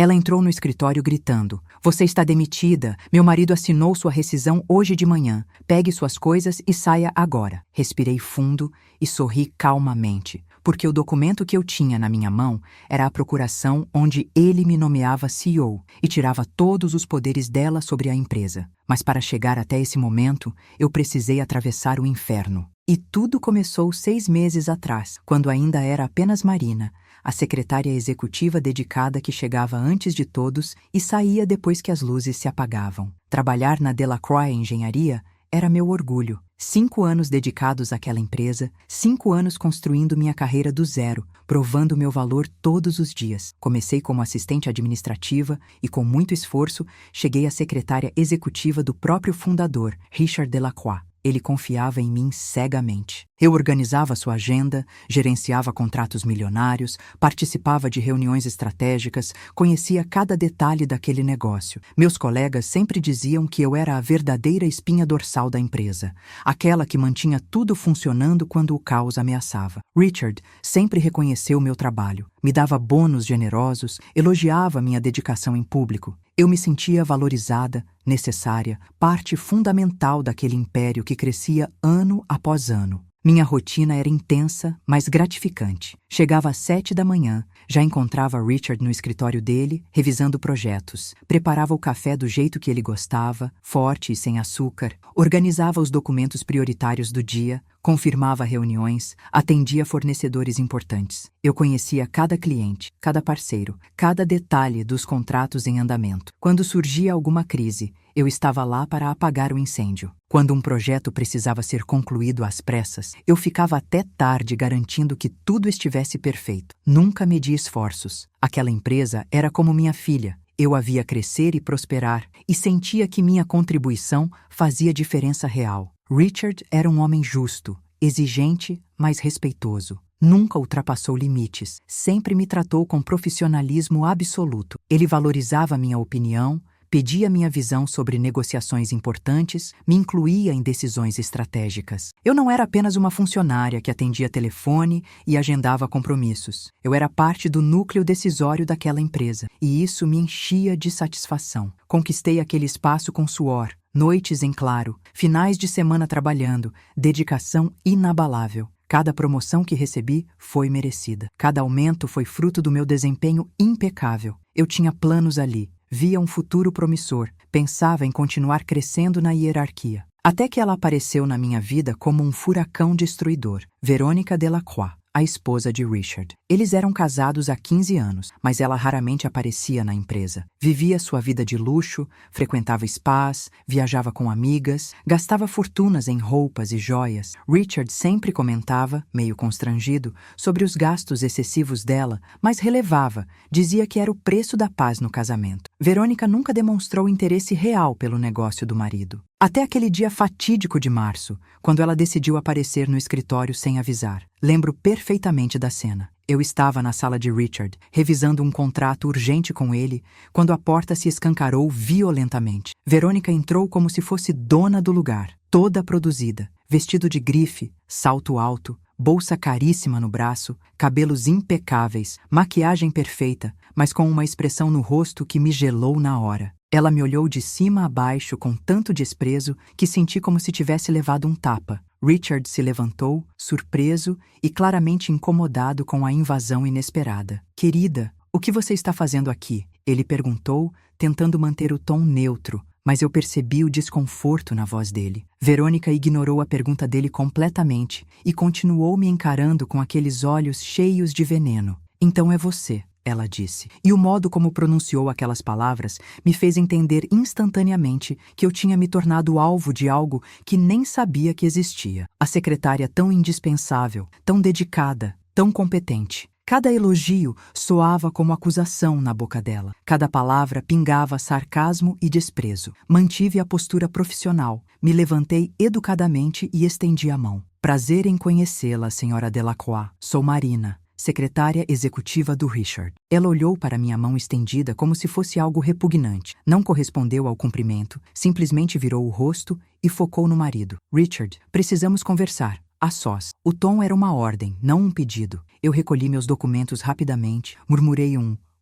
Ela entrou no escritório gritando: "Você está demitida. Meu marido assinou sua rescisão hoje de manhã. Pegue suas coisas e saia agora." Respirei fundo e sorri calmamente, porque o documento que eu tinha na minha mão era a procuração onde ele me nomeava CEO e tirava todos os poderes dela sobre a empresa. Mas para chegar até esse momento, eu precisei atravessar o inferno. E tudo começou 6 meses atrás, quando ainda era apenas Marina, a secretária executiva dedicada que chegava antes de todos e saía depois que as luzes se apagavam. Trabalhar na Delacroix Engenharia era meu orgulho. 5 anos dedicados àquela empresa, 5 anos construindo minha carreira do zero, provando meu valor todos os dias. Comecei como assistente administrativa e, com muito esforço, cheguei à secretária executiva do próprio fundador, Richard Delacroix. Ele confiava em mim cegamente. Eu organizava sua agenda, gerenciava contratos milionários, participava de reuniões estratégicas, conhecia cada detalhe daquele negócio. Meus colegas sempre diziam que eu era a verdadeira espinha dorsal da empresa, aquela que mantinha tudo funcionando quando o caos ameaçava. Richard sempre reconheceu meu trabalho, me dava bônus generosos, elogiava minha dedicação em público. Eu me sentia valorizada, necessária, parte fundamental daquele império que crescia ano após ano. Minha rotina era intensa, mas gratificante. Chegava às 7 da manhã, já encontrava Richard no escritório dele, revisando projetos. Preparava o café do jeito que ele gostava, forte e sem açúcar. Organizava os documentos prioritários do dia, confirmava reuniões, atendia fornecedores importantes. Eu conhecia cada cliente, cada parceiro, cada detalhe dos contratos em andamento. Quando surgia alguma crise, eu estava lá para apagar o incêndio. Quando um projeto precisava ser concluído às pressas, eu ficava até tarde garantindo que tudo estivesse perfeito. Nunca medi esforços. Aquela empresa era como minha filha. Eu a via crescer e prosperar, e sentia que minha contribuição fazia diferença real. Richard era um homem justo, exigente, mas respeitoso. Nunca ultrapassou limites, sempre me tratou com profissionalismo absoluto. Ele valorizava minha opinião, pedia minha visão sobre negociações importantes, me incluía em decisões estratégicas. Eu não era apenas uma funcionária que atendia telefone e agendava compromissos. Eu era parte do núcleo decisório daquela empresa, e isso me enchia de satisfação. Conquistei aquele espaço com suor, noites em claro, finais de semana trabalhando, dedicação inabalável. Cada promoção que recebi foi merecida. Cada aumento foi fruto do meu desempenho impecável. Eu tinha planos ali. Via um futuro promissor, pensava em continuar crescendo na hierarquia. Até que ela apareceu na minha vida como um furacão destruidor, Verônica Delacroix, a esposa de Richard. Eles eram casados há 15 anos, mas ela raramente aparecia na empresa. Vivia sua vida de luxo, frequentava spas, viajava com amigas, gastava fortunas em roupas e joias. Richard sempre comentava, meio constrangido, sobre os gastos excessivos dela, mas relevava, dizia que era o preço da paz no casamento. Verônica nunca demonstrou interesse real pelo negócio do marido. Até aquele dia fatídico de março, quando ela decidiu aparecer no escritório sem avisar. Lembro perfeitamente da cena. Eu estava na sala de Richard, revisando um contrato urgente com ele, quando a porta se escancarou violentamente. Verônica entrou como se fosse dona do lugar, toda produzida, vestido de grife, salto alto, bolsa caríssima no braço, cabelos impecáveis, maquiagem perfeita, mas com uma expressão no rosto que me gelou na hora. Ela me olhou de cima a baixo com tanto desprezo que senti como se tivesse levado um tapa. Richard se levantou, surpreso e claramente incomodado com a invasão inesperada. "Querida, o que você está fazendo aqui?" ele perguntou, tentando manter o tom neutro, mas eu percebi o desconforto na voz dele. Verônica ignorou a pergunta dele completamente e continuou me encarando com aqueles olhos cheios de veneno. "Então é você", ela disse, e o modo como pronunciou aquelas palavras me fez entender instantaneamente que eu tinha me tornado alvo de algo que nem sabia que existia. A secretária tão indispensável, tão dedicada, tão competente. Cada elogio soava como acusação na boca dela. Cada palavra pingava sarcasmo e desprezo. Mantive a postura profissional, me levantei educadamente e estendi a mão. "Prazer em conhecê-la, senhora Delacroix. Sou Marina, secretária executiva do Richard." Ela olhou para minha mão estendida como se fosse algo repugnante. Não correspondeu ao cumprimento, simplesmente virou o rosto e focou no marido. "Richard, precisamos conversar, a sós." O tom era uma ordem, não um pedido. Eu recolhi meus documentos rapidamente, murmurei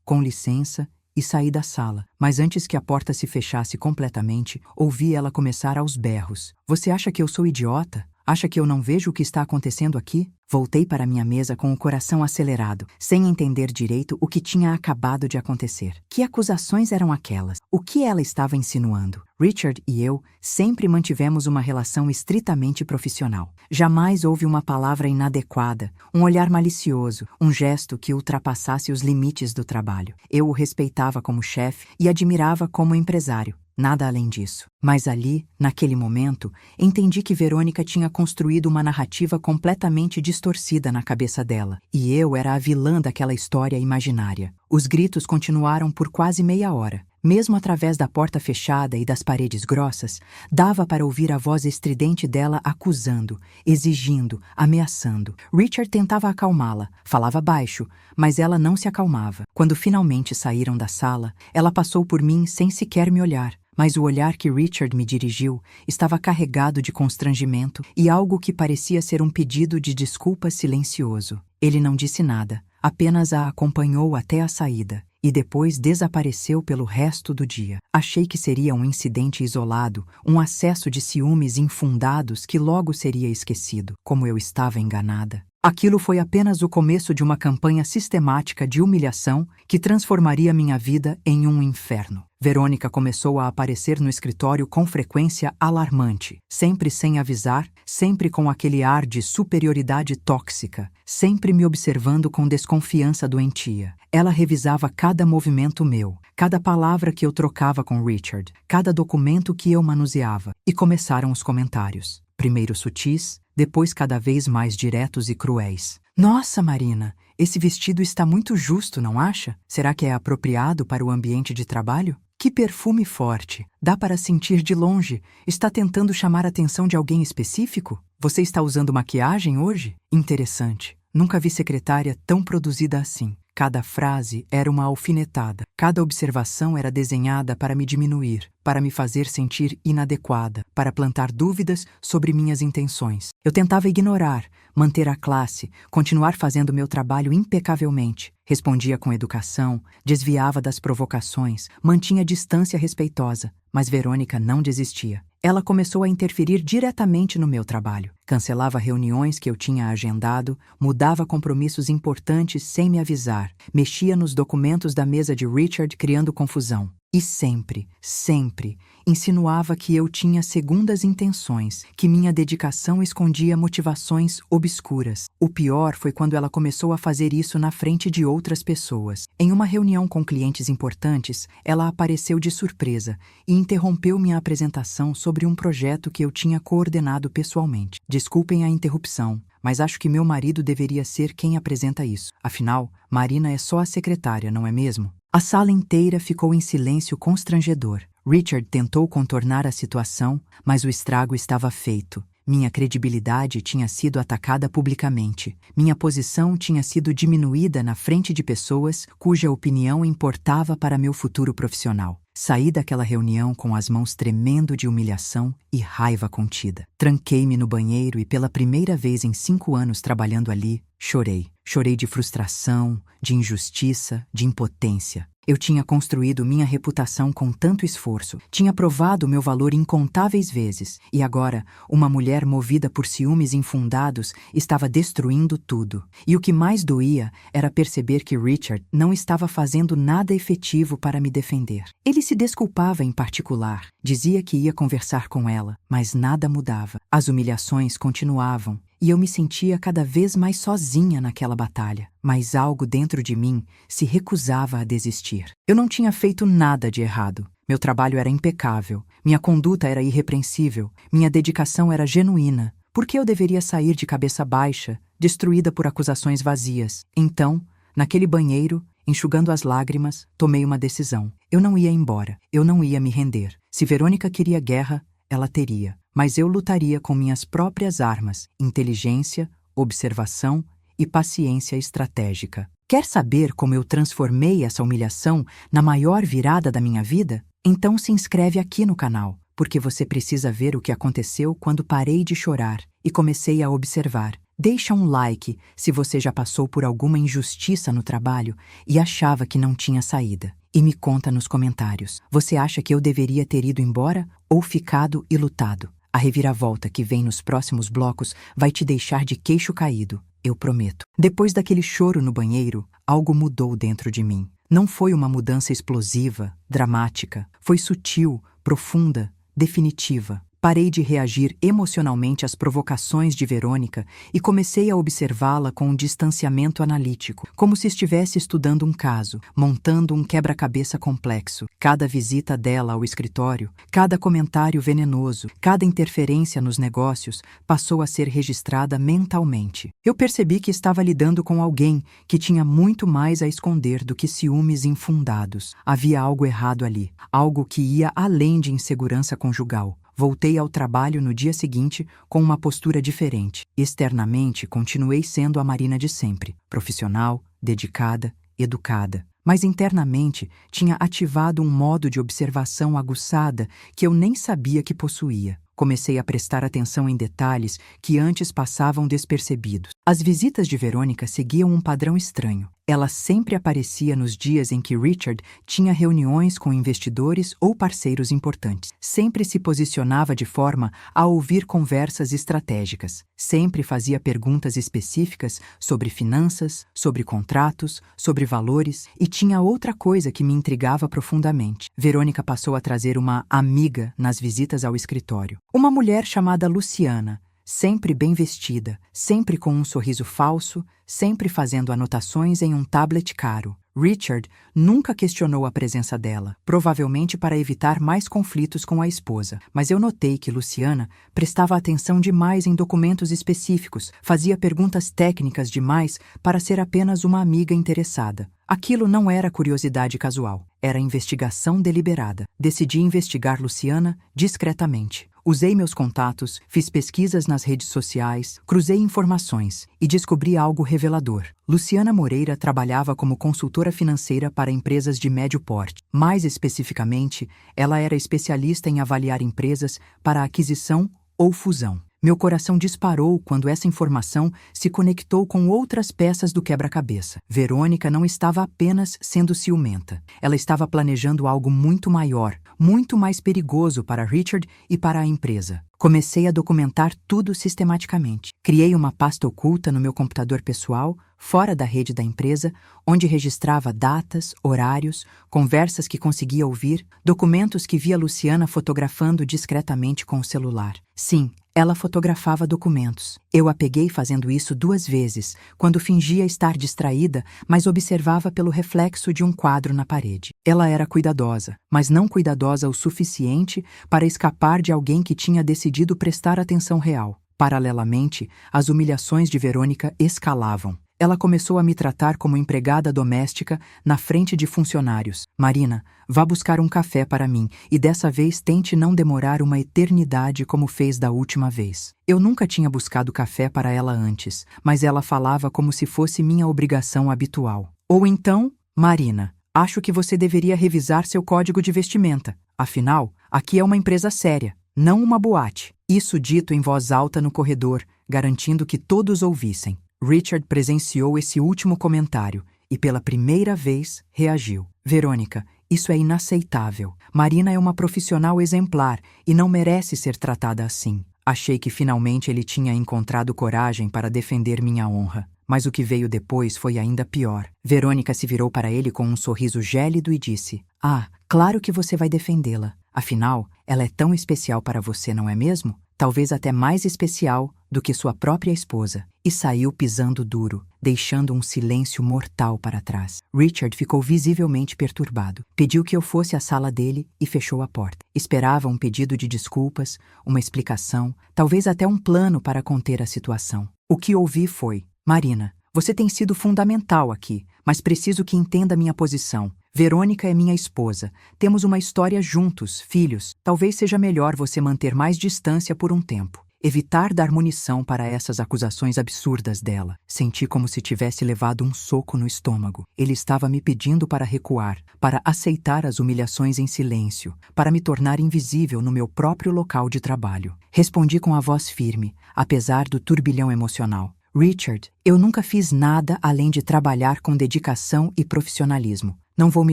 com licença, e saí da sala. Mas antes que a porta se fechasse completamente, ouvi ela começar aos berros. Você acha que eu sou idiota? Acha que eu não vejo o que está acontecendo aqui? Voltei para minha mesa com o coração acelerado, sem entender direito o que tinha acabado de acontecer. Que acusações eram aquelas? O que ela estava insinuando? Richard e eu sempre mantivemos uma relação estritamente profissional. Jamais houve uma palavra inadequada, um olhar malicioso, um gesto que ultrapassasse os limites do trabalho. Eu o respeitava como chefe e admirava como empresário. Nada além disso. Mas ali, naquele momento, entendi que Verônica tinha construído uma narrativa completamente distorcida na cabeça dela, e eu era a vilã daquela história imaginária. Os gritos continuaram por quase meia hora. Mesmo através da porta fechada e das paredes grossas, dava para ouvir a voz estridente dela acusando, exigindo, ameaçando. Richard tentava acalmá-la, falava baixo, mas ela não se acalmava. Quando finalmente saíram da sala, ela passou por mim sem sequer me olhar. Mas o olhar que Richard me dirigiu estava carregado de constrangimento e algo que parecia ser um pedido de desculpa silencioso. Ele não disse nada, apenas a acompanhou até a saída e depois desapareceu pelo resto do dia. Achei que seria um incidente isolado, um acesso de ciúmes infundados que logo seria esquecido. Como eu estava enganada. Aquilo foi apenas o começo de uma campanha sistemática de humilhação que transformaria minha vida em um inferno. Verônica começou a aparecer no escritório com frequência alarmante, sempre sem avisar, sempre com aquele ar de superioridade tóxica, sempre me observando com desconfiança doentia. Ela revisava cada movimento meu, cada palavra que eu trocava com Richard, cada documento que eu manuseava. E começaram os comentários. Primeiro sutis, depois cada vez mais diretos e cruéis. Nossa, Marina, esse vestido está muito justo, não acha? Será que é apropriado para o ambiente de trabalho? Que perfume forte! Dá para sentir de longe. Está tentando chamar a atenção de alguém específico? Você está usando maquiagem hoje? Interessante. Nunca vi secretária tão produzida assim. Cada frase era uma alfinetada. Cada observação era desenhada para me diminuir, para me fazer sentir inadequada, para plantar dúvidas sobre minhas intenções. Eu tentava ignorar, manter a classe, continuar fazendo meu trabalho impecavelmente. Respondia com educação, desviava das provocações, mantinha distância respeitosa, mas Verônica não desistia. Ela começou a interferir diretamente no meu trabalho. Cancelava reuniões que eu tinha agendado, mudava compromissos importantes sem me avisar, mexia nos documentos da mesa de Richard criando confusão. E sempre, sempre, insinuava que eu tinha segundas intenções, que minha dedicação escondia motivações obscuras. O pior foi quando ela começou a fazer isso na frente de outras pessoas. Em uma reunião com clientes importantes, ela apareceu de surpresa e interrompeu minha apresentação sobre um projeto que eu tinha coordenado pessoalmente. Desculpem a interrupção, mas acho que meu marido deveria ser quem apresenta isso. Afinal, Marina é só a secretária, não é mesmo? A sala inteira ficou em silêncio constrangedor. Richard tentou contornar a situação, mas o estrago estava feito. Minha credibilidade tinha sido atacada publicamente. Minha posição tinha sido diminuída na frente de pessoas cuja opinião importava para meu futuro profissional. Saí daquela reunião com as mãos tremendo de humilhação e raiva contida. Tranquei-me no banheiro e pela primeira vez em 5 anos trabalhando ali, chorei. Chorei de frustração, de injustiça, de impotência. Eu tinha construído minha reputação com tanto esforço, tinha provado meu valor incontáveis vezes, e agora, uma mulher movida por ciúmes infundados estava destruindo tudo. E o que mais doía era perceber que Richard não estava fazendo nada efetivo para me defender. Ele se desculpava em particular, dizia que ia conversar com ela, mas nada mudava. As humilhações continuavam. E eu me sentia cada vez mais sozinha naquela batalha. Mas algo dentro de mim se recusava a desistir. Eu não tinha feito nada de errado. Meu trabalho era impecável, minha conduta era irrepreensível, minha dedicação era genuína. Por que eu deveria sair de cabeça baixa, destruída por acusações vazias? Então, naquele banheiro, enxugando as lágrimas, tomei uma decisão. Eu não ia embora, eu não ia me render. Se Verônica queria guerra, ela teria. Mas eu lutaria com minhas próprias armas, inteligência, observação e paciência estratégica. Quer saber como eu transformei essa humilhação na maior virada da minha vida? Então se inscreve aqui no canal, porque você precisa ver o que aconteceu quando parei de chorar e comecei a observar. Deixa um like se você já passou por alguma injustiça no trabalho e achava que não tinha saída. E me conta nos comentários. Você acha que eu deveria ter ido embora ou ficado e lutado? A reviravolta que vem nos próximos blocos vai te deixar de queixo caído, eu prometo. Depois daquele choro no banheiro, algo mudou dentro de mim. Não foi uma mudança explosiva, dramática. Foi sutil, profunda, definitiva. Parei de reagir emocionalmente às provocações de Verônica e comecei a observá-la com um distanciamento analítico, como se estivesse estudando um caso, montando um quebra-cabeça complexo. Cada visita dela ao escritório, cada comentário venenoso, cada interferência nos negócios passou a ser registrada mentalmente. Eu percebi que estava lidando com alguém que tinha muito mais a esconder do que ciúmes infundados. Havia algo errado ali, algo que ia além de insegurança conjugal. Voltei ao trabalho no dia seguinte com uma postura diferente. Externamente, continuei sendo a Marina de sempre, profissional, dedicada, educada. Mas internamente, tinha ativado um modo de observação aguçada que eu nem sabia que possuía. Comecei a prestar atenção em detalhes que antes passavam despercebidos. As visitas de Verônica seguiam um padrão estranho. Ela sempre aparecia nos dias em que Richard tinha reuniões com investidores ou parceiros importantes. Sempre se posicionava de forma a ouvir conversas estratégicas. Sempre fazia perguntas específicas sobre finanças, sobre contratos, sobre valores, e tinha outra coisa que me intrigava profundamente. Verônica passou a trazer uma amiga nas visitas ao escritório. Uma mulher chamada Luciana, sempre bem vestida, sempre com um sorriso falso, sempre fazendo anotações em um tablet caro. Richard nunca questionou a presença dela, provavelmente para evitar mais conflitos com a esposa. Mas eu notei que Luciana prestava atenção demais em documentos específicos, fazia perguntas técnicas demais para ser apenas uma amiga interessada. Aquilo não era curiosidade casual, era investigação deliberada. Decidi investigar Luciana discretamente. Usei meus contatos, fiz pesquisas nas redes sociais, cruzei informações e descobri algo revelador. Luciana Moreira trabalhava como consultora financeira para empresas de médio porte. Mais especificamente, ela era especialista em avaliar empresas para aquisição ou fusão. Meu coração disparou quando essa informação se conectou com outras peças do quebra-cabeça. Verônica não estava apenas sendo ciumenta. Ela estava planejando algo muito maior, muito mais perigoso para Richard e para a empresa. Comecei a documentar tudo sistematicamente. Criei uma pasta oculta no meu computador pessoal, fora da rede da empresa, onde registrava datas, horários, conversas que conseguia ouvir, documentos que via Luciana fotografando discretamente com o celular. Sim, ela fotografava documentos. Eu a peguei fazendo isso 2 vezes, quando fingia estar distraída, mas observava pelo reflexo de um quadro na parede. Ela era cuidadosa, mas não cuidadosa o suficiente para escapar de alguém que tinha decidido prestar atenção real. Paralelamente, as humilhações de Verônica escalavam. Ela começou a me tratar como empregada doméstica na frente de funcionários. Marina, vá buscar um café para mim e dessa vez tente não demorar uma eternidade como fez da última vez. Eu nunca tinha buscado café para ela antes, mas ela falava como se fosse minha obrigação habitual. Ou então, Marina, acho que você deveria revisar seu código de vestimenta. Afinal, aqui é uma empresa séria, não uma boate. Isso dito em voz alta no corredor, garantindo que todos ouvissem. Richard presenciou esse último comentário e, pela primeira vez, reagiu. Verônica, isso é inaceitável. Marina é uma profissional exemplar e não merece ser tratada assim. Achei que finalmente ele tinha encontrado coragem para defender minha honra. Mas o que veio depois foi ainda pior. Verônica se virou para ele com um sorriso gélido e disse: "Ah, claro que você vai defendê-la. Afinal, ela é tão especial para você, não é mesmo? Talvez até mais especial do que sua própria esposa." E saiu pisando duro, deixando um silêncio mortal para trás. Richard ficou visivelmente perturbado. Pediu que eu fosse à sala dele e fechou a porta. Esperava um pedido de desculpas, uma explicação, talvez até um plano para conter a situação. O que ouvi foi: "Marina, você tem sido fundamental aqui, mas preciso que entenda minha posição. Verônica é minha esposa. Temos uma história juntos, filhos. Talvez seja melhor você manter mais distância por um tempo. Evitar dar munição para essas acusações absurdas dela." Senti como se tivesse levado um soco no estômago. Ele estava me pedindo para recuar, para aceitar as humilhações em silêncio, para me tornar invisível no meu próprio local de trabalho. Respondi com a voz firme, apesar do turbilhão emocional: "Richard, eu nunca fiz nada além de trabalhar com dedicação e profissionalismo. Não vou me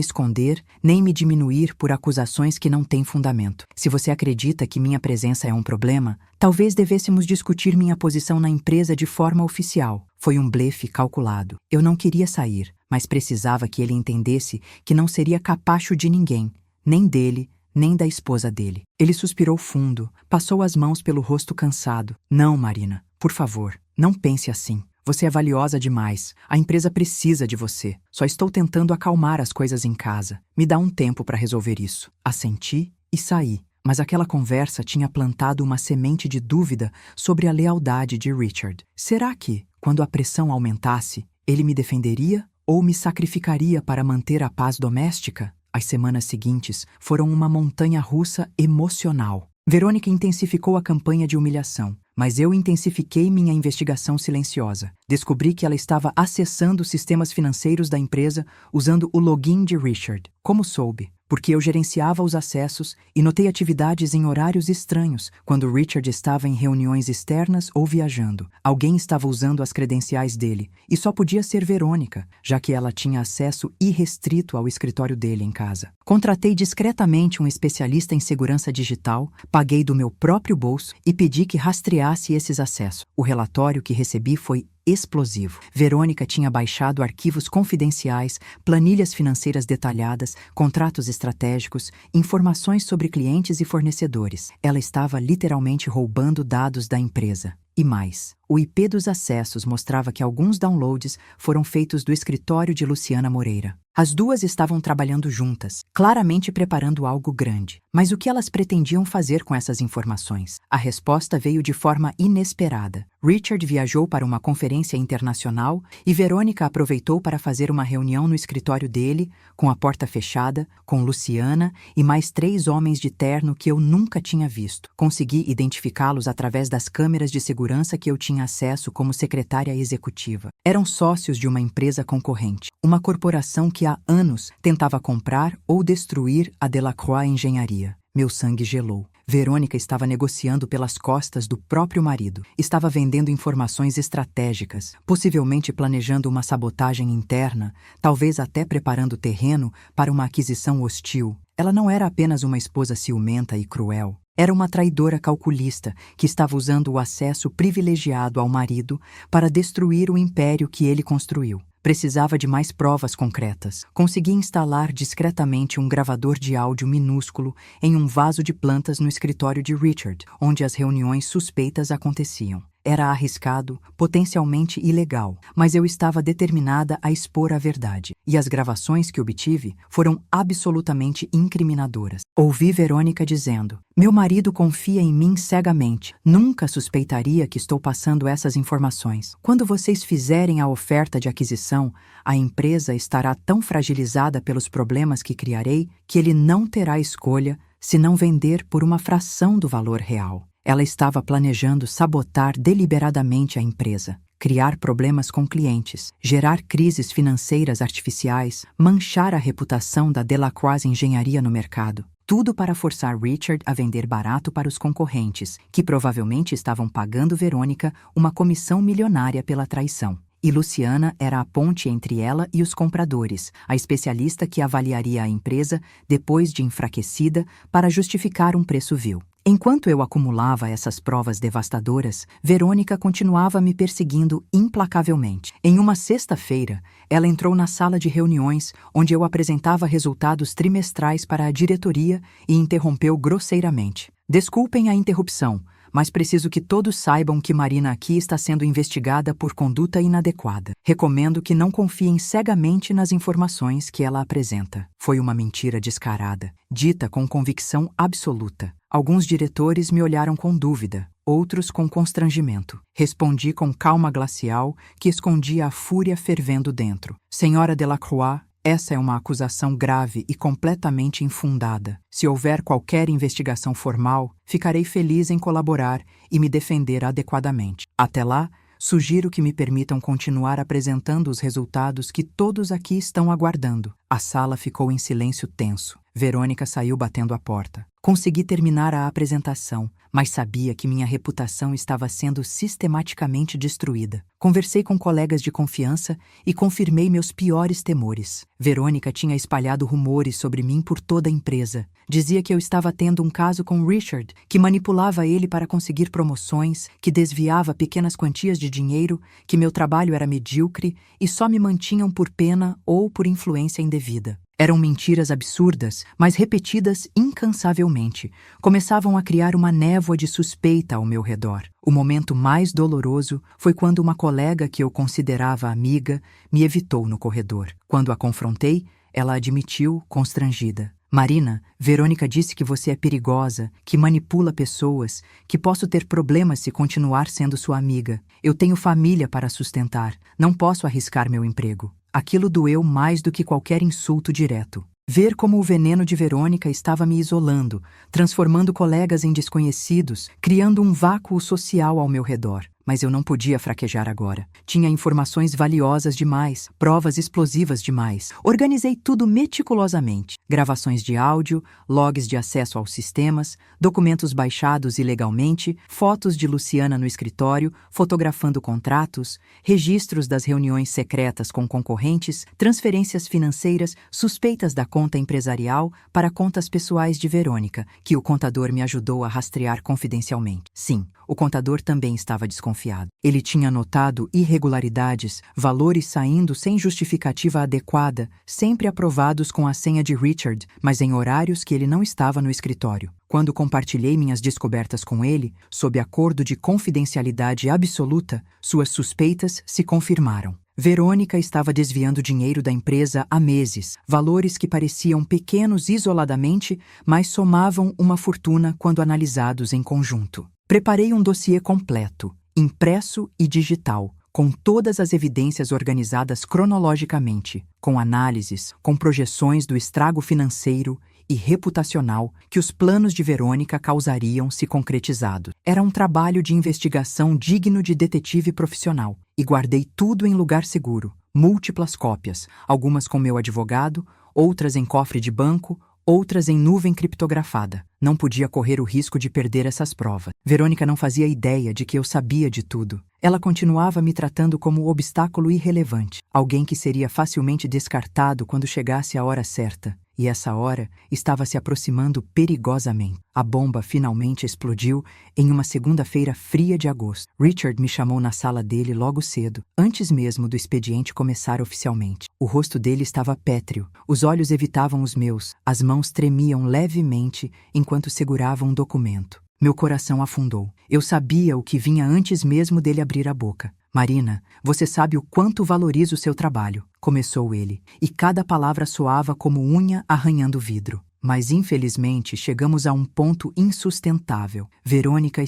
esconder, nem me diminuir por acusações que não têm fundamento. Se você acredita que minha presença é um problema, talvez devêssemos discutir minha posição na empresa de forma oficial. Foi um blefe calculado. Eu não queria sair, mas precisava que ele entendesse que não seria capacho de ninguém, nem dele, nem da esposa dele. Ele suspirou fundo, passou as mãos pelo rosto cansado. Não, Marina, por favor, não pense assim. Você é valiosa demais. A empresa precisa de você. Só estou tentando acalmar as coisas em casa. Me dá um tempo para resolver isso. Assenti e saí. Mas aquela conversa tinha plantado uma semente de dúvida sobre a lealdade de Richard. Será que, quando a pressão aumentasse, ele me defenderia ou me sacrificaria para manter a paz doméstica? As semanas seguintes foram uma montanha-russa emocional. Verônica intensificou a campanha de humilhação, mas eu intensifiquei minha investigação silenciosa. Descobri que ela estava acessando os sistemas financeiros da empresa usando o login de Richard. Como soube? Porque eu gerenciava os acessos e notei atividades em horários estranhos, quando Richard estava em reuniões externas ou viajando. Alguém estava usando as credenciais dele, e só podia ser Verônica, já que ela tinha acesso irrestrito ao escritório dele em casa. Contratei discretamente um especialista em segurança digital, paguei do meu próprio bolso e pedi que rastreasse esses acessos. O relatório que recebi foi explosivo. Verônica tinha baixado arquivos confidenciais, planilhas financeiras detalhadas, contratos estratégicos, informações sobre clientes e fornecedores. Ela estava literalmente roubando dados da empresa. E mais, o IP dos acessos mostrava que alguns downloads foram feitos do escritório de Luciana Moreira. As duas estavam trabalhando juntas, claramente preparando algo grande. Mas o que elas pretendiam fazer com essas informações? A resposta veio de forma inesperada. Richard viajou para uma conferência internacional e Verônica aproveitou para fazer uma reunião no escritório dele, com a porta fechada, com Luciana e mais 3 homens de terno que eu nunca tinha visto. Consegui identificá-los através das câmeras de segurança que eu tinha acesso como secretária executiva. Eram sócios de uma empresa concorrente, uma corporação que há anos tentava comprar ou destruir a Delacroix Engenharia. Meu sangue gelou. Verônica estava negociando pelas costas do próprio marido. Estava vendendo informações estratégicas, possivelmente planejando uma sabotagem interna, talvez até preparando terreno para uma aquisição hostil. Ela não era apenas uma esposa ciumenta e cruel. Era uma traidora calculista que estava usando o acesso privilegiado ao marido para destruir o império que ele construiu. Precisava de mais provas concretas. Consegui instalar discretamente um gravador de áudio minúsculo em um vaso de plantas no escritório de Richard, onde as reuniões suspeitas aconteciam. Era arriscado, potencialmente ilegal, mas eu estava determinada a expor a verdade. E as gravações que obtive foram absolutamente incriminadoras. Ouvi Verônica dizendo: "Meu marido confia em mim cegamente. Nunca suspeitaria que estou passando essas informações. Quando vocês fizerem a oferta de aquisição, a empresa estará tão fragilizada pelos problemas que criarei que ele não terá escolha se não vender por uma fração do valor real." Ela estava planejando sabotar deliberadamente a empresa, criar problemas com clientes, gerar crises financeiras artificiais, manchar a reputação da Delacroix Engenharia no mercado. Tudo para forçar Richard a vender barato para os concorrentes, que provavelmente estavam pagando Verônica uma comissão milionária pela traição. E Luciana era a ponte entre ela e os compradores, a especialista que avaliaria a empresa depois de enfraquecida para justificar um preço vil. Enquanto eu acumulava essas provas devastadoras, Verônica continuava me perseguindo implacavelmente. Em uma sexta-feira, ela entrou na sala de reuniões, onde eu apresentava resultados trimestrais para a diretoria e interrompeu grosseiramente. "Desculpem a interrupção, mas preciso que todos saibam que Marina aqui está sendo investigada por conduta inadequada. Recomendo que não confiem cegamente nas informações que ela apresenta." Foi uma mentira descarada, dita com convicção absoluta. Alguns diretores me olharam com dúvida, outros com constrangimento. Respondi com calma glacial que escondia a fúria fervendo dentro. "Senhora Delacroix, essa é uma acusação grave e completamente infundada. Se houver qualquer investigação formal, ficarei feliz em colaborar e me defender adequadamente. Até lá, sugiro que me permitam continuar apresentando os resultados que todos aqui estão aguardando." A sala ficou em silêncio tenso. Verônica saiu batendo a porta. Consegui terminar a apresentação, mas sabia que minha reputação estava sendo sistematicamente destruída. Conversei com colegas de confiança e confirmei meus piores temores. Verônica tinha espalhado rumores sobre mim por toda a empresa. Dizia que eu estava tendo um caso com Richard, que manipulava ele para conseguir promoções, que desviava pequenas quantias de dinheiro, que meu trabalho era medíocre e só me mantinham por pena ou por influência indevida. Eram mentiras absurdas, mas repetidas incansavelmente. Começavam a criar uma névoa de suspeita ao meu redor. O momento mais doloroso foi quando uma colega que eu considerava amiga me evitou no corredor. Quando a confrontei, ela admitiu, constrangida: Marina, Verônica disse que você é perigosa, que manipula pessoas, que posso ter problemas se continuar sendo sua amiga. Eu tenho família para sustentar, não posso arriscar meu emprego. Aquilo doeu mais do que qualquer insulto direto. Ver como o veneno de Verônica estava me isolando, transformando colegas em desconhecidos, criando um vácuo social ao meu redor. Mas eu não podia fraquejar agora. Tinha informações valiosas demais, provas explosivas demais. Organizei tudo meticulosamente. Gravações de áudio, logs de acesso aos sistemas, documentos baixados ilegalmente, fotos de Luciana no escritório, fotografando contratos, registros das reuniões secretas com concorrentes, transferências financeiras, suspeitas da conta empresarial para contas pessoais de Verônica, que o contador me ajudou a rastrear confidencialmente. Sim, o contador também estava desconfiado. Ele tinha notado irregularidades, valores saindo sem justificativa adequada, sempre aprovados com a senha de Richard, mas em horários que ele não estava no escritório. Quando compartilhei minhas descobertas com ele, sob acordo de confidencialidade absoluta, suas suspeitas se confirmaram. Verônica estava desviando dinheiro da empresa há meses, valores que pareciam pequenos isoladamente, mas somavam uma fortuna quando analisados em conjunto. Preparei um dossiê completo, impresso e digital, com todas as evidências organizadas cronologicamente, com análises, com projeções do estrago financeiro e reputacional que os planos de Verônica causariam se concretizados. Era um trabalho de investigação digno de detetive profissional, e guardei tudo em lugar seguro, múltiplas cópias, algumas com meu advogado, outras em cofre de banco, outras em nuvem criptografada. Não podia correr o risco de perder essas provas. Verônica não fazia ideia de que eu sabia de tudo. Ela continuava me tratando como obstáculo irrelevante, alguém que seria facilmente descartado quando chegasse a hora certa. E essa hora estava se aproximando perigosamente. A bomba finalmente explodiu em uma segunda-feira fria de agosto. Richard me chamou na sala dele logo cedo, antes mesmo do expediente começar oficialmente. O rosto dele estava pétreo, os olhos evitavam os meus, as mãos tremiam levemente enquanto segurava um documento. Meu coração afundou. Eu sabia o que vinha antes mesmo dele abrir a boca. Marina, você sabe o quanto valorizo o seu trabalho, começou ele, e cada palavra soava como unha arranhando vidro. Mas infelizmente chegamos a um ponto insustentável. Verônica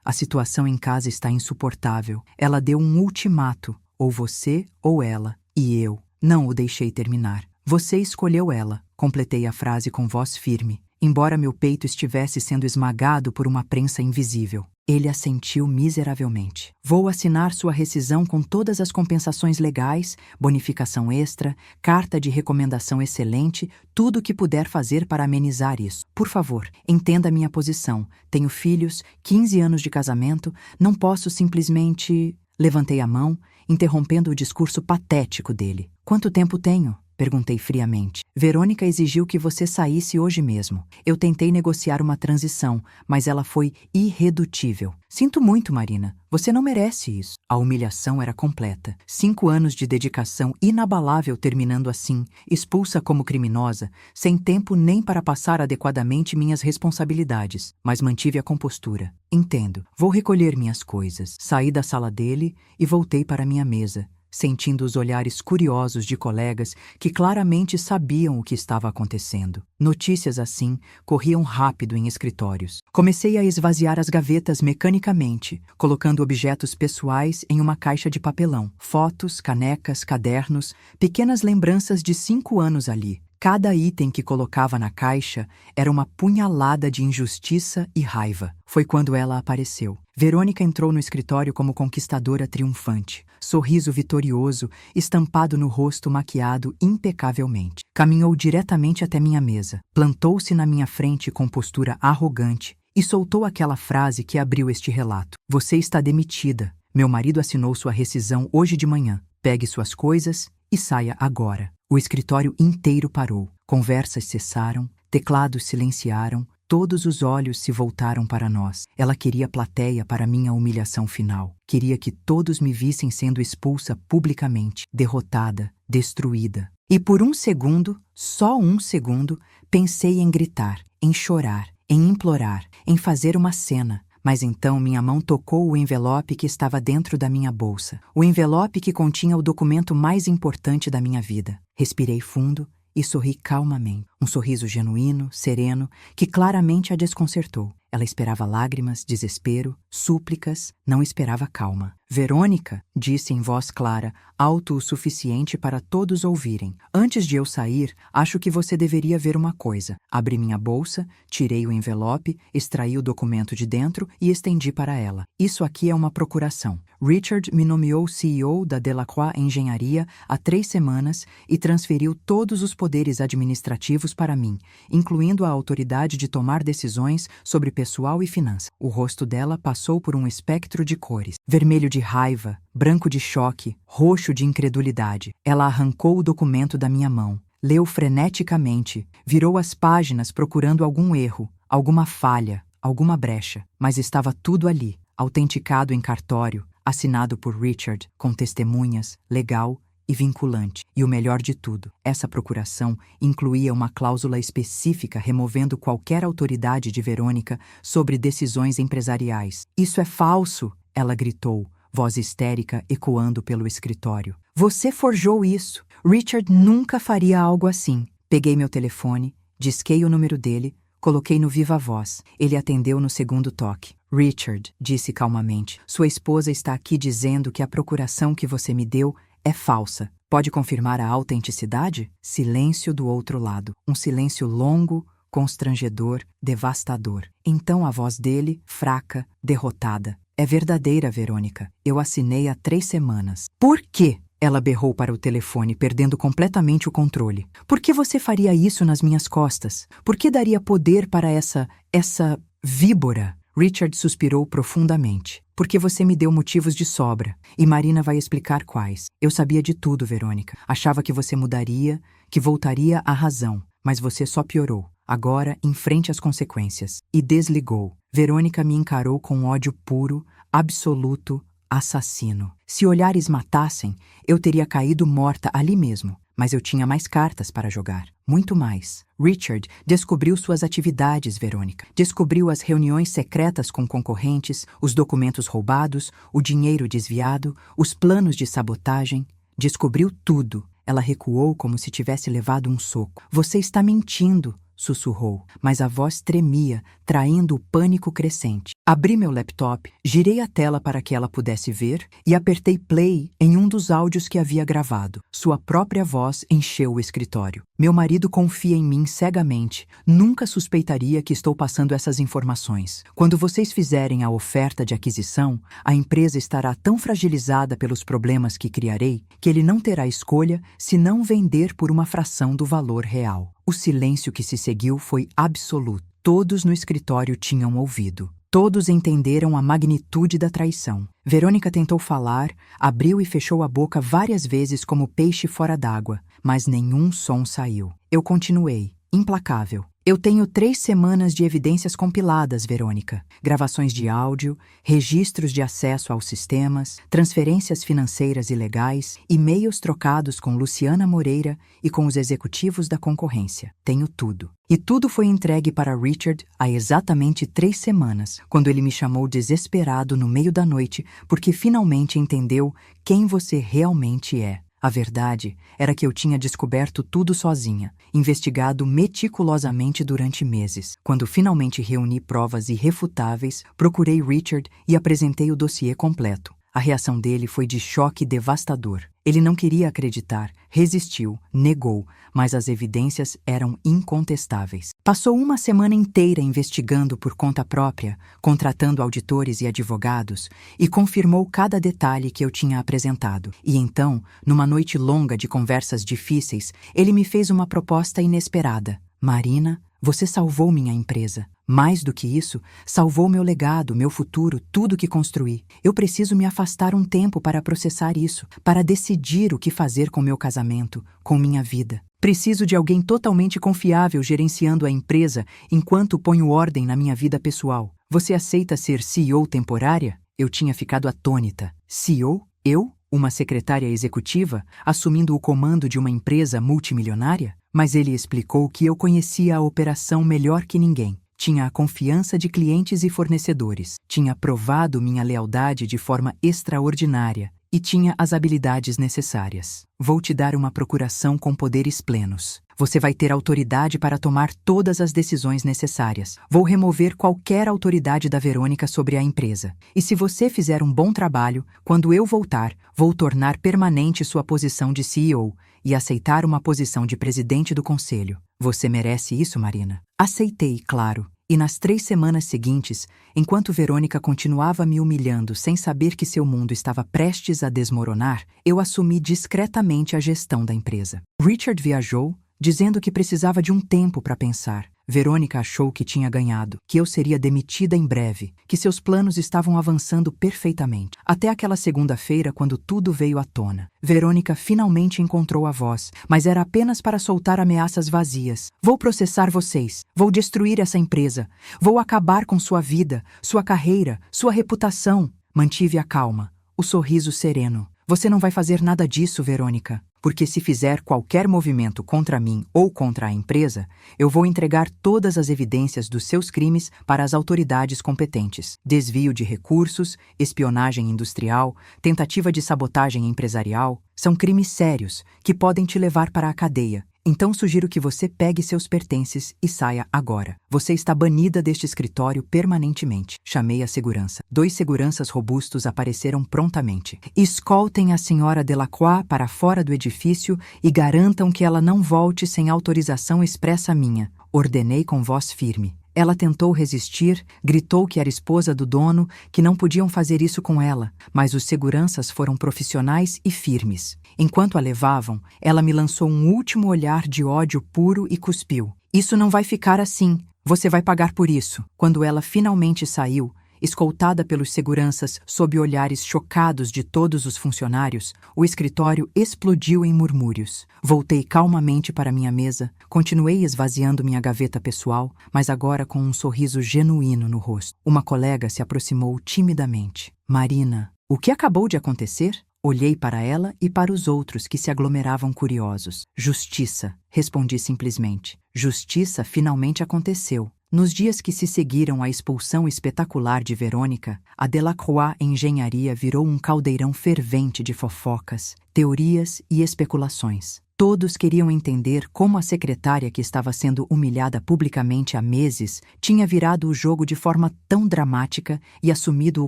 a situação em casa está insuportável. Ela deu um ultimato, ou você ou ela, e eu não o deixei terminar. Você escolheu ela, completei a frase com voz firme, embora meu peito estivesse sendo esmagado por uma prensa invisível. Ele assentiu miseravelmente. Vou assinar sua rescisão com todas as compensações legais, bonificação extra, carta de recomendação excelente, tudo o que puder fazer para amenizar isso. Por favor, entenda minha posição. Tenho filhos, 15 anos de casamento, não posso simplesmente... Levantei a mão, interrompendo o discurso patético dele. Quanto tempo tenho? Perguntei friamente. Verônica exigiu que você saísse hoje mesmo. Eu tentei negociar uma transição, mas ela foi irredutível. Sinto muito, Marina. Você não merece isso. A humilhação era completa. 5 anos de dedicação inabalável terminando assim, expulsa como criminosa, sem tempo nem para passar adequadamente minhas responsabilidades. Mas mantive a compostura. Entendo. Vou recolher minhas coisas. Saí da sala dele e voltei para minha mesa, sentindo os olhares curiosos de colegas que claramente sabiam o que estava acontecendo. Notícias assim corriam rápido em escritórios. Comecei a esvaziar as gavetas mecanicamente, colocando objetos pessoais em uma caixa de papelão. Fotos, canecas, cadernos, pequenas lembranças de 5 anos ali. Cada item que colocava na caixa era uma punhalada de injustiça e raiva. Foi quando ela apareceu. Verônica entrou no escritório como conquistadora triunfante. sorriso vitorioso estampado no rosto maquiado impecavelmente. Caminhou diretamente até minha mesa, plantou-se na minha frente com postura arrogante e soltou aquela frase que abriu este relato. Você está demitida. Meu marido assinou sua rescisão hoje de manhã. Pegue suas coisas e saia agora. O escritório inteiro parou. Conversas cessaram, teclados silenciaram, todos os olhos se voltaram para nós. Ela queria plateia para minha humilhação final. Queria que todos me vissem sendo expulsa publicamente, derrotada, destruída. E por um segundo, só um segundo, pensei em gritar, em chorar, em implorar, em fazer uma cena. Mas então minha mão tocou o envelope que estava dentro da minha bolsa. O envelope que continha o documento mais importante da minha vida. Respirei fundo e sorri calmamente. Um sorriso genuíno, sereno, que claramente a desconcertou. Ela esperava lágrimas, desespero, súplicas, não esperava calma. Verônica, disse em voz clara, alto o suficiente para todos ouvirem. Antes de eu sair, acho que você deveria ver uma coisa. Abri minha bolsa, tirei o envelope, extraí o documento de dentro e estendi para ela. Isso aqui é uma procuração. Richard me nomeou CEO da Delacroix Engenharia há 3 semanas e transferiu todos os poderes administrativos para mim, incluindo a autoridade de tomar decisões sobre pessoal e finanças. O rosto dela passou por um espectro de cores. Vermelho de raiva, branco de choque, roxo de incredulidade. Ela arrancou o documento da minha mão, leu freneticamente, virou as páginas procurando algum erro, alguma falha, alguma brecha. Mas estava tudo ali, autenticado em cartório, assinado por Richard, com testemunhas, legal e vinculante. E o melhor de tudo, essa procuração incluía uma cláusula específica removendo qualquer autoridade de Verônica sobre decisões empresariais. Isso é falso! Ela gritou, voz histérica ecoando pelo escritório. Você forjou isso! Richard nunca faria algo assim. Peguei meu telefone, disquei o número dele, coloquei no viva voz. Ele atendeu no segundo toque. Richard, disse calmamente, sua esposa está aqui dizendo que a procuração que você me deu é falsa. Pode confirmar a autenticidade? Silêncio do outro lado. Um silêncio longo, constrangedor, devastador. Então a voz dele, fraca, derrotada. É verdadeira, Verônica. Eu assinei há 3 semanas. Por quê? Ela berrou para o telefone, perdendo completamente o controle. Por que você faria isso nas minhas costas? Por que daria poder para essa víbora? Richard suspirou profundamente. Porque você me deu motivos de sobra. E Marina vai explicar quais. Eu sabia de tudo, Verônica. Achava que você mudaria, que voltaria à razão. Mas você só piorou. Agora, enfrente as consequências. E desligou. Verônica me encarou com ódio puro, absoluto, assassino. Se olhares matassem, eu teria caído morta ali mesmo. Mas eu tinha mais cartas para jogar. Muito mais. Richard descobriu suas atividades, Verônica. Descobriu as reuniões secretas com concorrentes, os documentos roubados, o dinheiro desviado, os planos de sabotagem. Descobriu tudo. Ela recuou como se tivesse levado um soco. Você está mentindo, sussurrou, mas a voz tremia, traindo o pânico crescente. Abri meu laptop, girei a tela para que ela pudesse ver e apertei play em um dos áudios que havia gravado. Sua própria voz encheu o escritório. Meu marido confia em mim cegamente. Nunca suspeitaria que estou passando essas informações. Quando vocês fizerem a oferta de aquisição, a empresa estará tão fragilizada pelos problemas que criarei que ele não terá escolha se não vender por uma fração do valor real. O silêncio que se seguiu foi absoluto. Todos no escritório tinham ouvido. Todos entenderam a magnitude da traição. Verônica tentou falar, abriu e fechou a boca várias vezes como peixe fora d'água, mas nenhum som saiu. Eu continuei, implacável. Eu tenho 3 semanas de evidências compiladas, Verônica. Gravações de áudio, registros de acesso aos sistemas, transferências financeiras ilegais, e-mails trocados com Luciana Moreira e com os executivos da concorrência. Tenho tudo. E tudo foi entregue para Richard há exatamente 3 semanas, quando ele me chamou desesperado no meio da noite porque finalmente entendeu quem você realmente é. A verdade era que eu tinha descoberto tudo sozinha, investigado meticulosamente durante meses. Quando finalmente reuni provas irrefutáveis, procurei Richard e apresentei o dossiê completo. A reação dele foi de choque devastador. Ele não queria acreditar, resistiu, negou, mas as evidências eram incontestáveis. Passou uma semana inteira investigando por conta própria, contratando auditores e advogados, e confirmou cada detalhe que eu tinha apresentado. E então, numa noite longa de conversas difíceis, ele me fez uma proposta inesperada. Marina, você salvou minha empresa. Mais do que isso, salvou meu legado, meu futuro, tudo que construí. Eu preciso me afastar um tempo para processar isso, para decidir o que fazer com meu casamento, com minha vida. Preciso de alguém totalmente confiável gerenciando a empresa enquanto ponho ordem na minha vida pessoal. Você aceita ser CEO temporária? Eu tinha ficado atônita. CEO? Eu? Uma secretária executiva, assumindo o comando de uma empresa multimilionária? Mas ele explicou que eu conhecia a operação melhor que ninguém. Tinha a confiança de clientes e fornecedores, tinha provado minha lealdade de forma extraordinária e tinha as habilidades necessárias. Vou te dar uma procuração com poderes plenos. Você vai ter autoridade para tomar todas as decisões necessárias. Vou remover qualquer autoridade da Verônica sobre a empresa. E se você fizer um bom trabalho, quando eu voltar, vou tornar permanente sua posição de CEO e aceitar uma posição de presidente do conselho. Você merece isso, Marina? Aceitei, claro. E nas 3 semanas seguintes, enquanto Verônica continuava me humilhando sem saber que seu mundo estava prestes a desmoronar, eu assumi discretamente a gestão da empresa. Richard viajou, dizendo que precisava de um tempo para pensar. Verônica achou que tinha ganhado, que eu seria demitida em breve, que seus planos estavam avançando perfeitamente. Até aquela segunda-feira, quando tudo veio à tona. Verônica finalmente encontrou a voz, mas era apenas para soltar ameaças vazias. Vou processar vocês. Vou destruir essa empresa. Vou acabar com sua vida, sua carreira, sua reputação. Mantive a calma, o sorriso sereno. Você não vai fazer nada disso, Verônica. Porque se fizer qualquer movimento contra mim ou contra a empresa, eu vou entregar todas as evidências dos seus crimes para as autoridades competentes. Desvio de recursos, espionagem industrial, tentativa de sabotagem empresarial, são crimes sérios que podem te levar para a cadeia. Então sugiro que você pegue seus pertences e saia agora. Você está banida deste escritório permanentemente. Chamei a segurança. 2 seguranças robustos apareceram prontamente. Escoltem a senhora Delacroix para fora do edifício e garantam que ela não volte sem autorização expressa minha. Ordenei com voz firme. Ela tentou resistir, gritou que era esposa do dono, que não podiam fazer isso com ela, mas os seguranças foram profissionais e firmes. Enquanto a levavam, ela me lançou um último olhar de ódio puro e cuspiu. Isso não vai ficar assim. Você vai pagar por isso. Quando ela finalmente saiu, escoltada pelos seguranças sob olhares chocados de todos os funcionários, o escritório explodiu em murmúrios. Voltei calmamente para minha mesa, continuei esvaziando minha gaveta pessoal, mas agora com um sorriso genuíno no rosto. Uma colega se aproximou timidamente. Marina, o que acabou de acontecer? Olhei para ela e para os outros que se aglomeravam curiosos. Justiça, respondi simplesmente. Justiça finalmente aconteceu. Nos dias que se seguiram à expulsão espetacular de Verônica, a Delacroix Engenharia virou um caldeirão fervente de fofocas, teorias e especulações. Todos queriam entender como a secretária que estava sendo humilhada publicamente há meses tinha virado o jogo de forma tão dramática e assumido o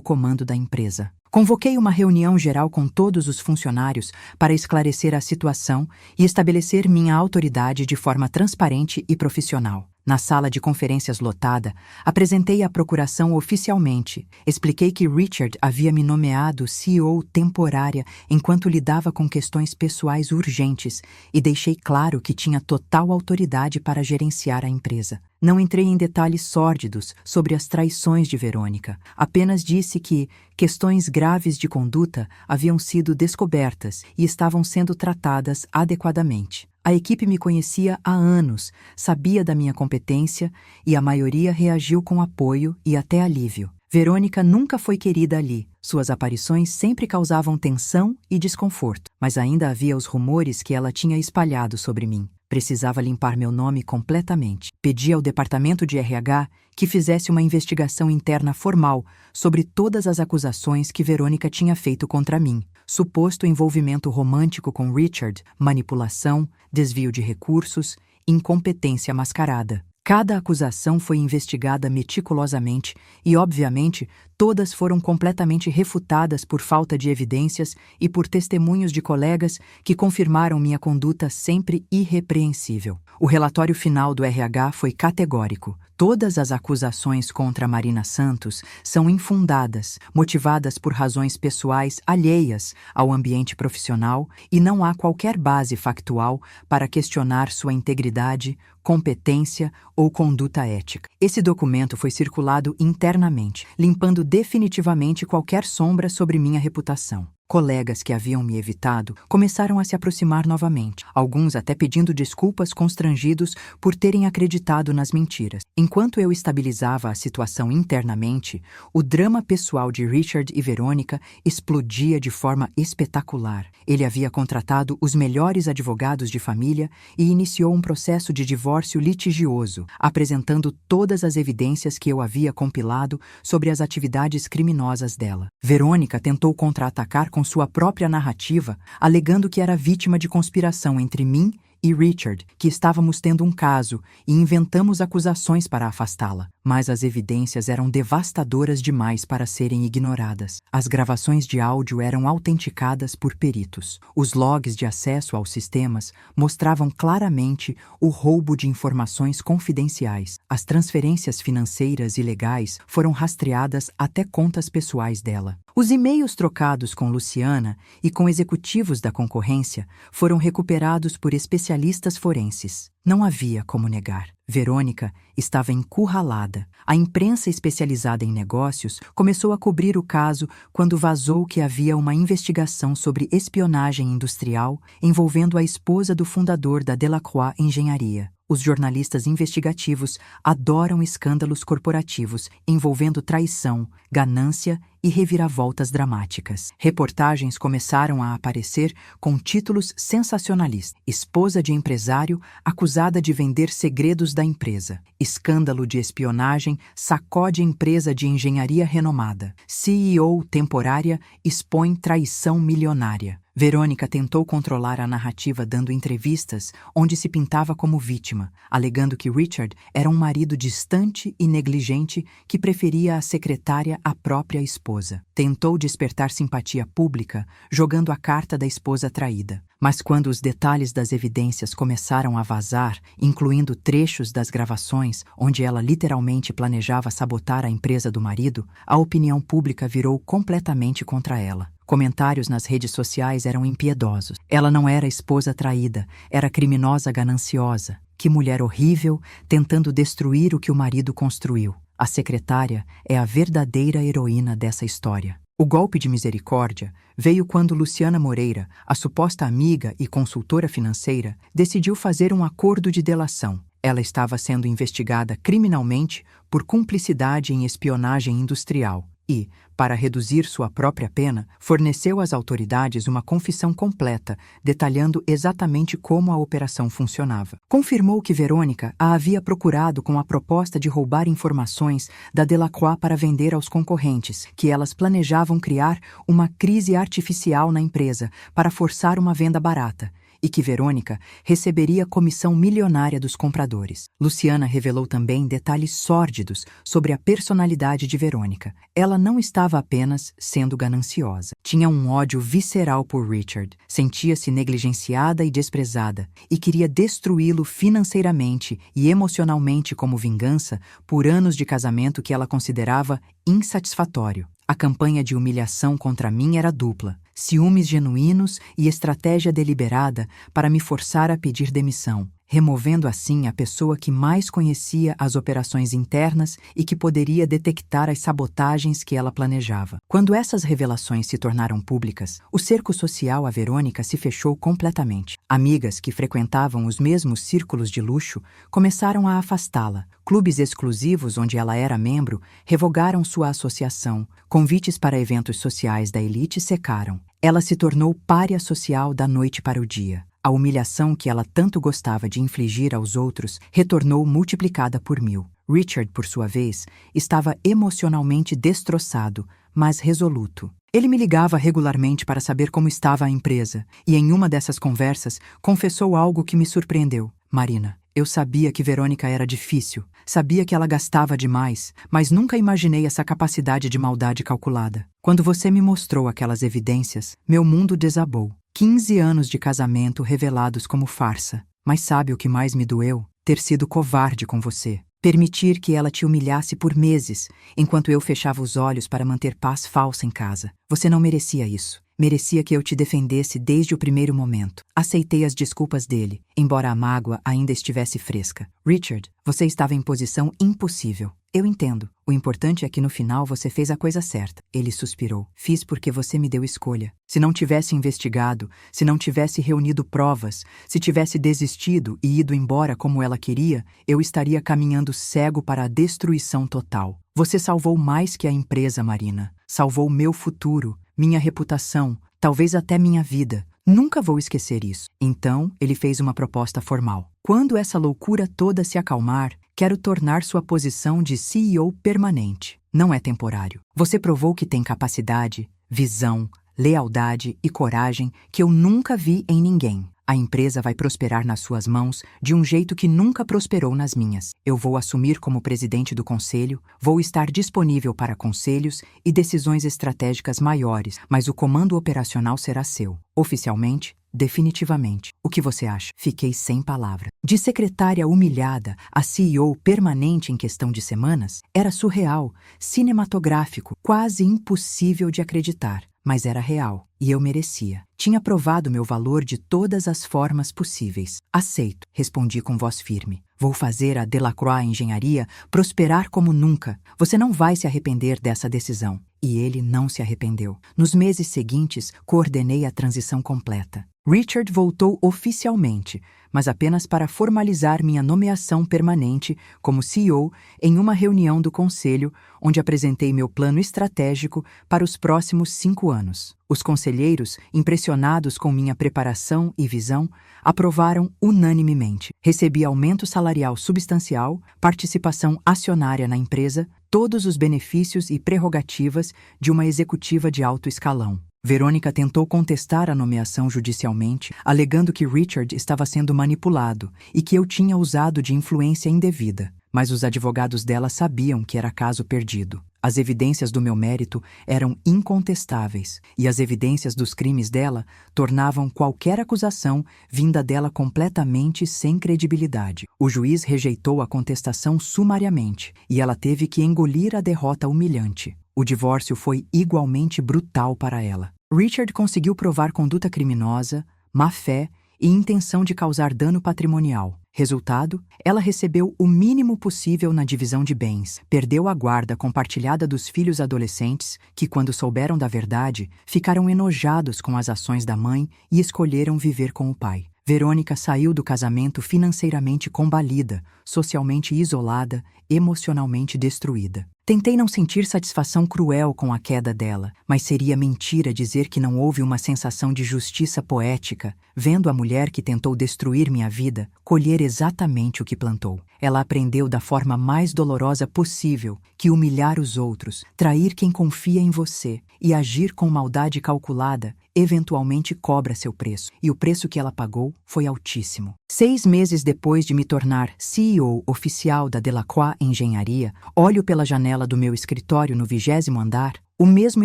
comando da empresa. Convoquei uma reunião geral com todos os funcionários para esclarecer a situação e estabelecer minha autoridade de forma transparente e profissional. Na sala de conferências lotada, apresentei a procuração oficialmente. Expliquei que Richard havia me nomeado CEO temporária enquanto lidava com questões pessoais urgentes e deixei claro que tinha total autoridade para gerenciar a empresa. Não entrei em detalhes sórdidos sobre as traições de Verônica. Apenas disse que questões graves de conduta haviam sido descobertas e estavam sendo tratadas adequadamente. A equipe me conhecia há anos, sabia da minha competência e a maioria reagiu com apoio e até alívio. Verônica nunca foi querida ali. Suas aparições sempre causavam tensão e desconforto, mas ainda havia os rumores que ela tinha espalhado sobre mim. Precisava limpar meu nome completamente. Pedi ao departamento de RH que fizesse uma investigação interna formal sobre todas as acusações que Verônica tinha feito contra mim. Suposto envolvimento romântico com Richard, manipulação, desvio de recursos, incompetência mascarada. Cada acusação foi investigada meticulosamente e, obviamente, todas foram completamente refutadas por falta de evidências e por testemunhos de colegas que confirmaram minha conduta sempre irrepreensível. O relatório final do RH foi categórico. Todas as acusações contra Marina Santos são infundadas, motivadas por razões pessoais alheias ao ambiente profissional e não há qualquer base factual para questionar sua integridade, competência ou conduta ética. Esse documento foi circulado internamente, limpando definitivamente qualquer sombra sobre minha reputação. Colegas que haviam me evitado começaram a se aproximar novamente, alguns até pedindo desculpas constrangidos por terem acreditado nas mentiras. Enquanto eu estabilizava a situação internamente, o drama pessoal de Richard e Verônica explodia de forma espetacular. Ele havia contratado os melhores advogados de família e iniciou um processo de divórcio litigioso, apresentando todas as evidências que eu havia compilado sobre as atividades criminosas dela. Verônica tentou contra-atacar com sua própria narrativa, alegando que era vítima de conspiração entre mim e Richard, que estávamos tendo um caso e inventamos acusações para afastá-la. Mas as evidências eram devastadoras demais para serem ignoradas. As gravações de áudio eram autenticadas por peritos. Os logs de acesso aos sistemas mostravam claramente o roubo de informações confidenciais. As transferências financeiras ilegais foram rastreadas até contas pessoais dela. Os e-mails trocados com Luciana e com executivos da concorrência foram recuperados por especialistas forenses. Não havia como negar. Verônica estava encurralada. A imprensa especializada em negócios começou a cobrir o caso quando vazou que havia uma investigação sobre espionagem industrial envolvendo a esposa do fundador da Delacroix Engenharia. Os jornalistas investigativos adoram escândalos corporativos envolvendo traição, ganância e reviravoltas dramáticas. Reportagens começaram a aparecer com títulos sensacionalistas. Esposa de empresário acusada de vender segredos da empresa. Escândalo de espionagem sacode empresa de engenharia renomada. CEO temporária expõe traição milionária. Verônica tentou controlar a narrativa dando entrevistas onde se pintava como vítima, alegando que Richard era um marido distante e negligente que preferia a secretária à própria esposa. Tentou despertar simpatia pública, jogando a carta da esposa traída. Mas quando os detalhes das evidências começaram a vazar, incluindo trechos das gravações onde ela literalmente planejava sabotar a empresa do marido, a opinião pública virou completamente contra ela. Comentários nas redes sociais eram impiedosos. Ela não era esposa traída, era criminosa gananciosa. Que mulher horrível, tentando destruir o que o marido construiu. A secretária é a verdadeira heroína dessa história. O golpe de misericórdia veio quando Luciana Moreira, a suposta amiga e consultora financeira, decidiu fazer um acordo de delação. Ela estava sendo investigada criminalmente por cumplicidade em espionagem industrial e, para reduzir sua própria pena, forneceu às autoridades uma confissão completa, detalhando exatamente como a operação funcionava. Confirmou que Verônica a havia procurado com a proposta de roubar informações da Delacroix para vender aos concorrentes, que elas planejavam criar uma crise artificial na empresa para forçar uma venda barata, e que Verônica receberia comissão milionária dos compradores. Luciana revelou também detalhes sórdidos sobre a personalidade de Verônica. Ela não estava apenas sendo gananciosa. Tinha um ódio visceral por Richard, sentia-se negligenciada e desprezada, e queria destruí-lo financeiramente e emocionalmente como vingança por anos de casamento que ela considerava insatisfatório. A campanha de humilhação contra mim era dupla: ciúmes genuínos e estratégia deliberada para me forçar a pedir demissão, removendo assim a pessoa que mais conhecia as operações internas e que poderia detectar as sabotagens que ela planejava. Quando essas revelações se tornaram públicas, o cerco social a Verônica se fechou completamente. Amigas que frequentavam os mesmos círculos de luxo começaram a afastá-la. Clubes exclusivos onde ela era membro revogaram sua associação. Convites para eventos sociais da elite secaram. Ela se tornou pária social da noite para o dia. A humilhação que ela tanto gostava de infligir aos outros retornou multiplicada por 1000. Richard, por sua vez, estava emocionalmente destroçado, mas resoluto. Ele me ligava regularmente para saber como estava a empresa, e em uma dessas conversas confessou algo que me surpreendeu. Marina, Eu sabia que Verônica era difícil, sabia que ela gastava demais, mas nunca imaginei essa capacidade de maldade calculada. Quando você me mostrou aquelas evidências, meu mundo desabou. 15 anos de casamento revelados como farsa. Mas sabe o que mais me doeu? Ter sido covarde com você. Permitir que ela te humilhasse por meses, enquanto eu fechava os olhos para manter paz falsa em casa. Você não merecia isso. Merecia que eu te defendesse desde o primeiro momento. Aceitei as desculpas dele, embora a mágoa ainda estivesse fresca. Richard, você estava em posição impossível. Eu entendo. O importante é que no final você fez a coisa certa. Ele suspirou. Fiz porque você me deu escolha. Se não tivesse investigado, se não tivesse reunido provas, se tivesse desistido e ido embora como ela queria, eu estaria caminhando cego para a destruição total. Você salvou mais que a empresa, Marina. Salvou meu futuro, minha reputação, talvez até minha vida. Nunca vou esquecer isso. Então, ele fez uma proposta formal. Quando essa loucura toda se acalmar, quero tornar sua posição de CEO permanente. Não é temporário. Você provou que tem capacidade, visão, lealdade e coragem que eu nunca vi em ninguém. A empresa vai prosperar nas suas mãos de um jeito que nunca prosperou nas minhas. Eu vou assumir como presidente do conselho, vou estar disponível para conselhos e decisões estratégicas maiores, mas o comando operacional será seu. Oficialmente, definitivamente. O que você acha? Fiquei sem palavra. De secretária humilhada a CEO permanente em questão de semanas, era surreal, cinematográfico, quase impossível de acreditar. Mas era real, e eu merecia. Tinha provado meu valor de todas as formas possíveis. Aceito, respondi com voz firme. Vou fazer a Delacroix Engenharia prosperar como nunca. Você não vai se arrepender dessa decisão. E ele não se arrependeu. Nos meses seguintes, coordenei a transição completa. Richard voltou oficialmente, mas apenas para formalizar minha nomeação permanente como CEO em uma reunião do conselho, onde apresentei meu plano estratégico para os próximos 5 anos. Os conselheiros, impressionados com minha preparação e visão, aprovaram unanimemente. Recebi aumento salarial substancial, participação acionária na empresa, todos os benefícios e prerrogativas de uma executiva de alto escalão. Verônica tentou contestar a nomeação judicialmente, alegando que Richard estava sendo manipulado e que eu tinha usado de influência indevida. Mas os advogados dela sabiam que era caso perdido. As evidências do meu mérito eram incontestáveis, e as evidências dos crimes dela tornavam qualquer acusação vinda dela completamente sem credibilidade. O juiz rejeitou a contestação sumariamente, e ela teve que engolir a derrota humilhante. O divórcio foi igualmente brutal para ela. Richard conseguiu provar conduta criminosa, má-fé e intenção de causar dano patrimonial. Resultado, ela recebeu o mínimo possível na divisão de bens, perdeu a guarda compartilhada dos filhos adolescentes, que, quando souberam da verdade, ficaram enojados com as ações da mãe e escolheram viver com o pai. Verônica saiu do casamento financeiramente combalida, socialmente isolada, emocionalmente destruída. Tentei não sentir satisfação cruel com a queda dela, mas seria mentira dizer que não houve uma sensação de justiça poética, vendo a mulher que tentou destruir minha vida colher exatamente o que plantou. Ela aprendeu da forma mais dolorosa possível que humilhar os outros, trair quem confia em você e agir com maldade calculada eventualmente cobra seu preço, e o preço que ela pagou foi altíssimo. 6 meses depois de me tornar CEO oficial da Delacroix Engenharia, olho pela janela do meu escritório no 20º andar, o mesmo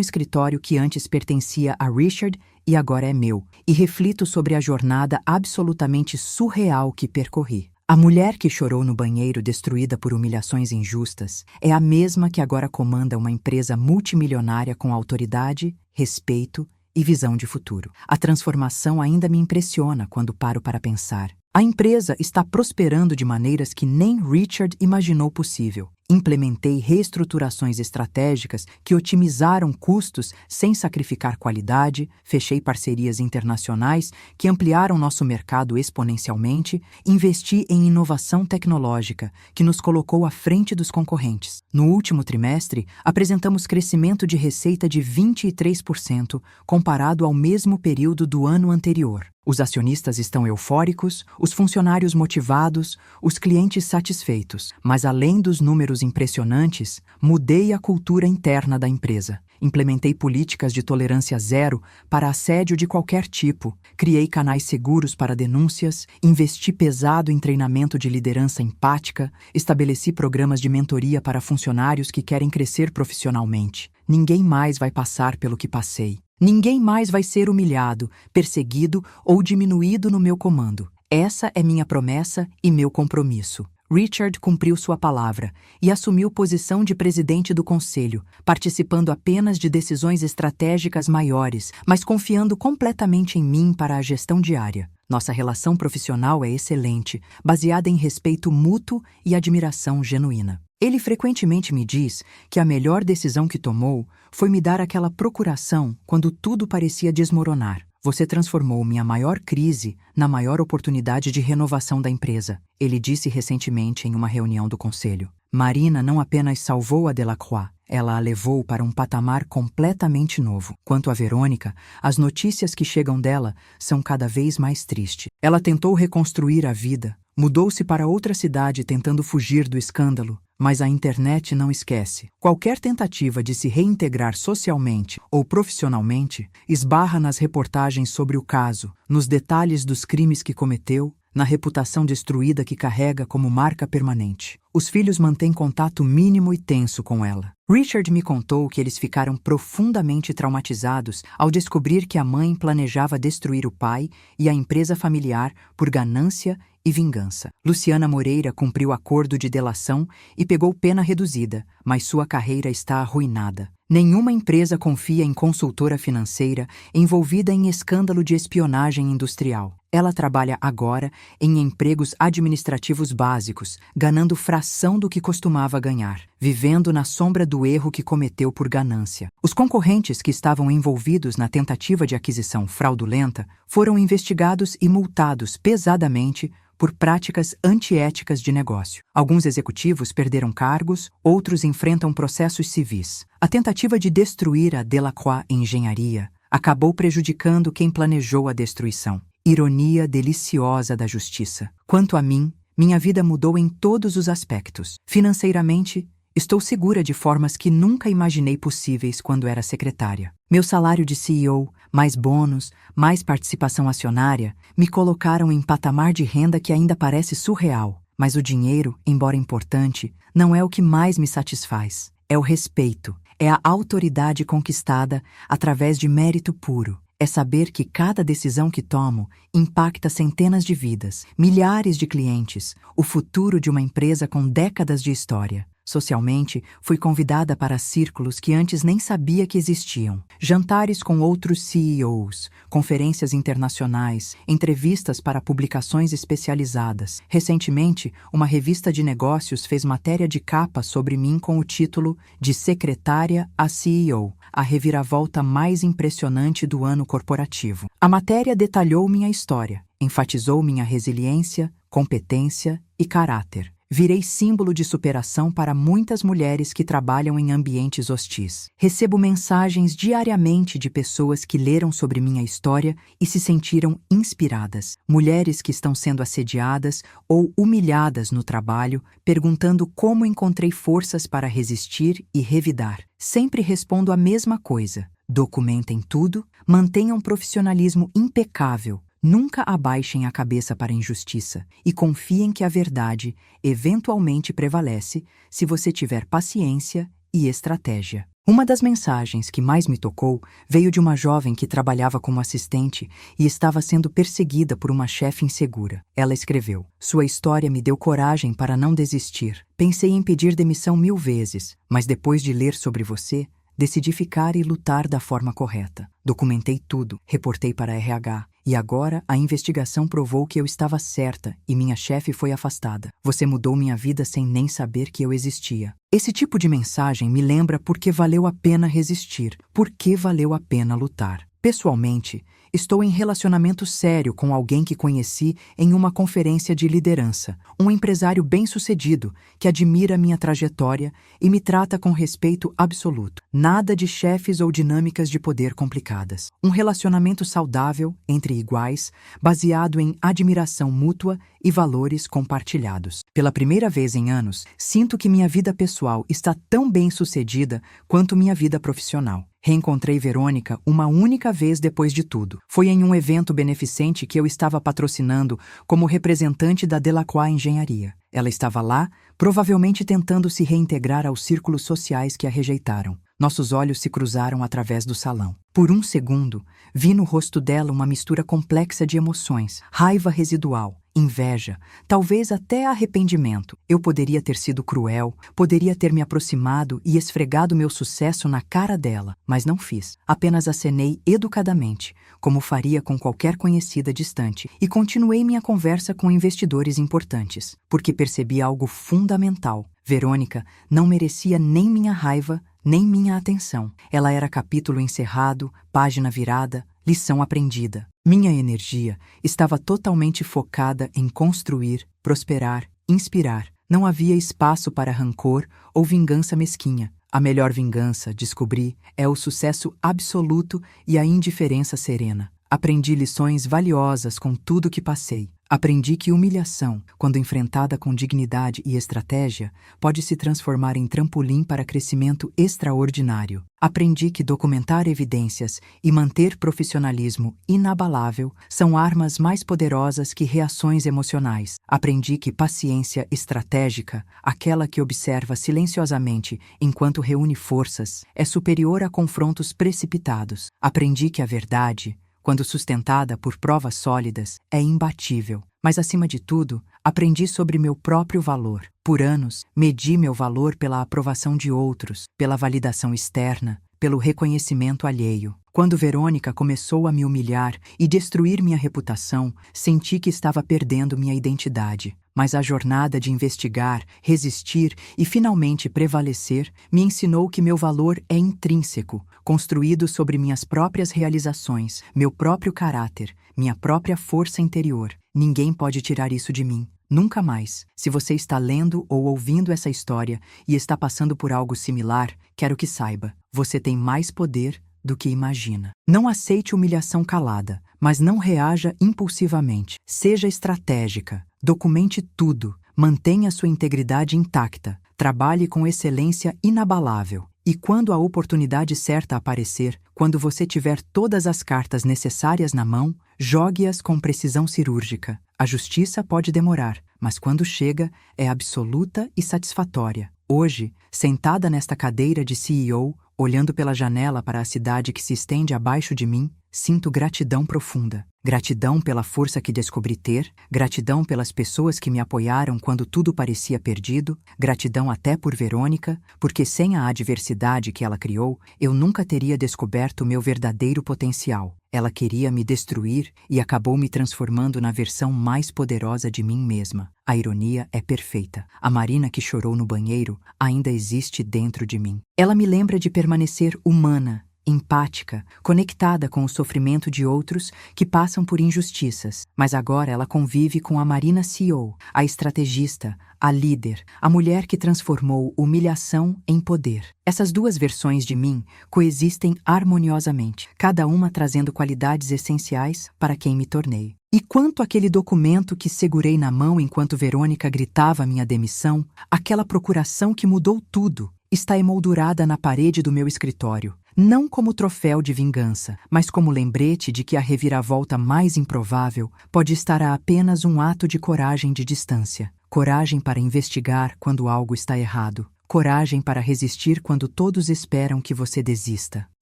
escritório que antes pertencia a Richard e agora é meu, e reflito sobre a jornada absolutamente surreal que percorri. A mulher que chorou no banheiro destruída por humilhações injustas é a mesma que agora comanda uma empresa multimilionária com autoridade, respeito e visão de futuro. A transformação ainda me impressiona quando paro para pensar. A empresa está prosperando de maneiras que nem Richard imaginou possível. Implementei reestruturações estratégicas que otimizaram custos sem sacrificar qualidade, fechei parcerias internacionais que ampliaram nosso mercado exponencialmente, investi em inovação tecnológica que nos colocou à frente dos concorrentes. No último trimestre, apresentamos crescimento de receita de 23% comparado ao mesmo período do ano anterior. Os acionistas estão eufóricos, os funcionários motivados, os clientes satisfeitos. Mas além dos números impressionantes, mudei a cultura interna da empresa. Implementei políticas de tolerância zero para assédio de qualquer tipo, criei canais seguros para denúncias, investi pesado em treinamento de liderança empática, estabeleci programas de mentoria para funcionários que querem crescer profissionalmente. Ninguém mais vai passar pelo que passei. Ninguém mais vai ser humilhado, perseguido ou diminuído no meu comando. Essa é minha promessa e meu compromisso. Richard cumpriu sua palavra e assumiu posição de presidente do conselho, participando apenas de decisões estratégicas maiores, mas confiando completamente em mim para a gestão diária. Nossa relação profissional é excelente, baseada em respeito mútuo e admiração genuína. Ele frequentemente me diz que a melhor decisão que tomou foi me dar aquela procuração quando tudo parecia desmoronar. Você transformou minha maior crise na maior oportunidade de renovação da empresa, ele disse recentemente em uma reunião do conselho. Marina não apenas salvou a Delacroix, ela a levou para um patamar completamente novo. Quanto a Verônica, as notícias que chegam dela são cada vez mais tristes. Ela tentou reconstruir a vida, mudou-se para outra cidade tentando fugir do escândalo, mas a internet não esquece. Qualquer tentativa de se reintegrar socialmente ou profissionalmente esbarra nas reportagens sobre o caso, nos detalhes dos crimes que cometeu, na reputação destruída que carrega como marca permanente. Os filhos mantêm contato mínimo e tenso com ela. Richard me contou que eles ficaram profundamente traumatizados ao descobrir que a mãe planejava destruir o pai e a empresa familiar por ganância e vingança. Luciana Moreira cumpriu acordo de delação e pegou pena reduzida, mas sua carreira está arruinada. Nenhuma empresa confia em consultora financeira envolvida em escândalo de espionagem industrial. Ela trabalha agora em empregos administrativos básicos, ganhando fração do que costumava ganhar, vivendo na sombra do erro que cometeu por ganância. Os concorrentes que estavam envolvidos na tentativa de aquisição fraudulenta foram investigados e multados pesadamente por práticas antiéticas de negócio. Alguns executivos perderam cargos, outros enfrentam processos civis. A tentativa de destruir a Delacroix Engenharia acabou prejudicando quem planejou a destruição. Ironia deliciosa da justiça. Quanto a mim, minha vida mudou em todos os aspectos. Financeiramente, estou segura de formas que nunca imaginei possíveis quando era secretária. Meu salário de CEO, mais bônus, mais participação acionária, me colocaram em patamar de renda que ainda parece surreal. Mas o dinheiro, embora importante, não é o que mais me satisfaz. É o respeito, é a autoridade conquistada através de mérito puro. É saber que cada decisão que tomo impacta centenas de vidas, milhares de clientes, o futuro de uma empresa com décadas de história. Socialmente, fui convidada para círculos que antes nem sabia que existiam. Jantares com outros CEOs, conferências internacionais, entrevistas para publicações especializadas. Recentemente, uma revista de negócios fez matéria de capa sobre mim com o título De Secretária a CEO, a reviravolta mais impressionante do ano corporativo. A matéria detalhou minha história, enfatizou minha resiliência, competência e caráter. Virei símbolo de superação para muitas mulheres que trabalham em ambientes hostis. Recebo mensagens diariamente de pessoas que leram sobre minha história e se sentiram inspiradas. Mulheres que estão sendo assediadas ou humilhadas no trabalho, perguntando como encontrei forças para resistir e revidar. Sempre respondo a mesma coisa: documentem tudo, mantenham um profissionalismo impecável. Nunca abaixem a cabeça para a injustiça e confiem que a verdade eventualmente prevalece se você tiver paciência e estratégia. Uma das mensagens que mais me tocou veio de uma jovem que trabalhava como assistente e estava sendo perseguida por uma chefe insegura. Ela escreveu: "Sua história me deu coragem para não desistir. Pensei em pedir demissão 1000 vezes, mas depois de ler sobre você, decidi ficar e lutar da forma correta. Documentei tudo, reportei para a RH. E agora a investigação provou que eu estava certa e minha chefe foi afastada. Você mudou minha vida sem nem saber que eu existia." Esse tipo de mensagem me lembra por que valeu a pena resistir, por que valeu a pena lutar. Pessoalmente, estou em relacionamento sério com alguém que conheci em uma conferência de liderança, um empresário bem-sucedido que admira minha trajetória e me trata com respeito absoluto. Nada de chefes ou dinâmicas de poder complicadas. Um relacionamento saudável, entre iguais, baseado em admiração mútua e valores compartilhados. Pela primeira vez em anos, sinto que minha vida pessoal está tão bem sucedida quanto minha vida profissional. Reencontrei Verônica uma única vez depois de tudo. Foi em um evento beneficente que eu estava patrocinando como representante da Delacroix Engenharia. Ela estava lá, provavelmente tentando se reintegrar aos círculos sociais que a rejeitaram. Nossos olhos se cruzaram através do salão. Por um segundo, vi no rosto dela uma mistura complexa de emoções, raiva residual, inveja, talvez até arrependimento. Eu poderia ter sido cruel, poderia ter me aproximado e esfregado meu sucesso na cara dela, mas não fiz. Apenas acenei educadamente, como faria com qualquer conhecida distante, e continuei minha conversa com investidores importantes, porque percebi algo fundamental. Verônica não merecia nem minha raiva, nem minha atenção. Ela era capítulo encerrado, página virada, lição aprendida. Minha energia estava totalmente focada em construir, prosperar, inspirar. Não havia espaço para rancor ou vingança mesquinha. A melhor vingança, descobri, é o sucesso absoluto e a indiferença serena. Aprendi lições valiosas com tudo que passei. Aprendi que humilhação, quando enfrentada com dignidade e estratégia, pode se transformar em trampolim para crescimento extraordinário. Aprendi que documentar evidências e manter profissionalismo inabalável são armas mais poderosas que reações emocionais. Aprendi que paciência estratégica, aquela que observa silenciosamente enquanto reúne forças, é superior a confrontos precipitados. Aprendi que a verdade, quando sustentada por provas sólidas, é imbatível. Mas, acima de tudo, aprendi sobre meu próprio valor. Por anos, medi meu valor pela aprovação de outros, pela validação externa, pelo reconhecimento alheio. Quando Verônica começou a me humilhar e destruir minha reputação, senti que estava perdendo minha identidade. Mas a jornada de investigar, resistir e finalmente prevalecer me ensinou que meu valor é intrínseco, construído sobre minhas próprias realizações, meu próprio caráter, minha própria força interior. Ninguém pode tirar isso de mim. Nunca mais. Se você está lendo ou ouvindo essa história e está passando por algo similar, quero que saiba, você tem mais poder do que imagina. Não aceite humilhação calada, mas não reaja impulsivamente. Seja estratégica. Documente tudo. Mantenha sua integridade intacta. Trabalhe com excelência inabalável. E quando a oportunidade certa aparecer, quando você tiver todas as cartas necessárias na mão, jogue-as com precisão cirúrgica. A justiça pode demorar, mas quando chega, é absoluta e satisfatória. Hoje, sentada nesta cadeira de CEO, olhando pela janela para a cidade que se estende abaixo de mim, sinto gratidão profunda. Gratidão pela força que descobri ter, gratidão pelas pessoas que me apoiaram quando tudo parecia perdido, gratidão até por Verônica, porque sem a adversidade que ela criou, eu nunca teria descoberto meu verdadeiro potencial. Ela queria me destruir e acabou me transformando na versão mais poderosa de mim mesma. A ironia é perfeita. A Marina que chorou no banheiro ainda existe dentro de mim. Ela me lembra de permanecer humana, empática, conectada com o sofrimento de outros que passam por injustiças. Mas agora ela convive com a Marina CEO, a estrategista, a líder, a mulher que transformou humilhação em poder. Essas duas versões de mim coexistem harmoniosamente, cada uma trazendo qualidades essenciais para quem me tornei. E quanto àquele documento que segurei na mão enquanto Verônica gritava minha demissão, aquela procuração que mudou tudo, está emoldurada na parede do meu escritório. Não como troféu de vingança, mas como lembrete de que a reviravolta mais improvável pode estar a apenas um ato de coragem de distância. Coragem para investigar quando algo está errado. Coragem para resistir quando todos esperam que você desista.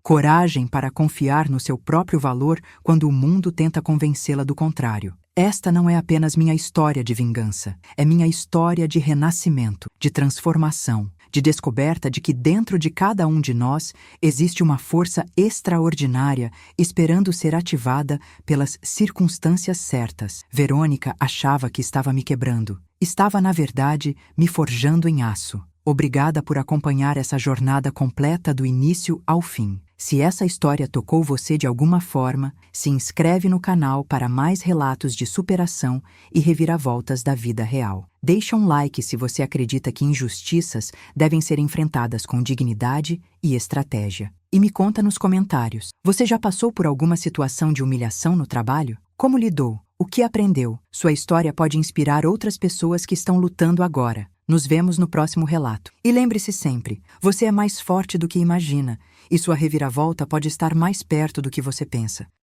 Coragem para confiar no seu próprio valor quando o mundo tenta convencê-la do contrário. Esta não é apenas minha história de vingança, é minha história de renascimento, de transformação, de descoberta de que dentro de cada um de nós existe uma força extraordinária esperando ser ativada pelas circunstâncias certas. Verônica achava que estava me quebrando. Estava, na verdade, me forjando em aço. Obrigada por acompanhar essa jornada completa do início ao fim. Se essa história tocou você de alguma forma, se inscreve no canal para mais relatos de superação e reviravoltas da vida real. Deixa um like se você acredita que injustiças devem ser enfrentadas com dignidade e estratégia. E me conta nos comentários, você já passou por alguma situação de humilhação no trabalho? Como lidou? O que aprendeu? Sua história pode inspirar outras pessoas que estão lutando agora. Nos vemos no próximo relato. E lembre-se sempre, você é mais forte do que imagina, e sua reviravolta pode estar mais perto do que você pensa.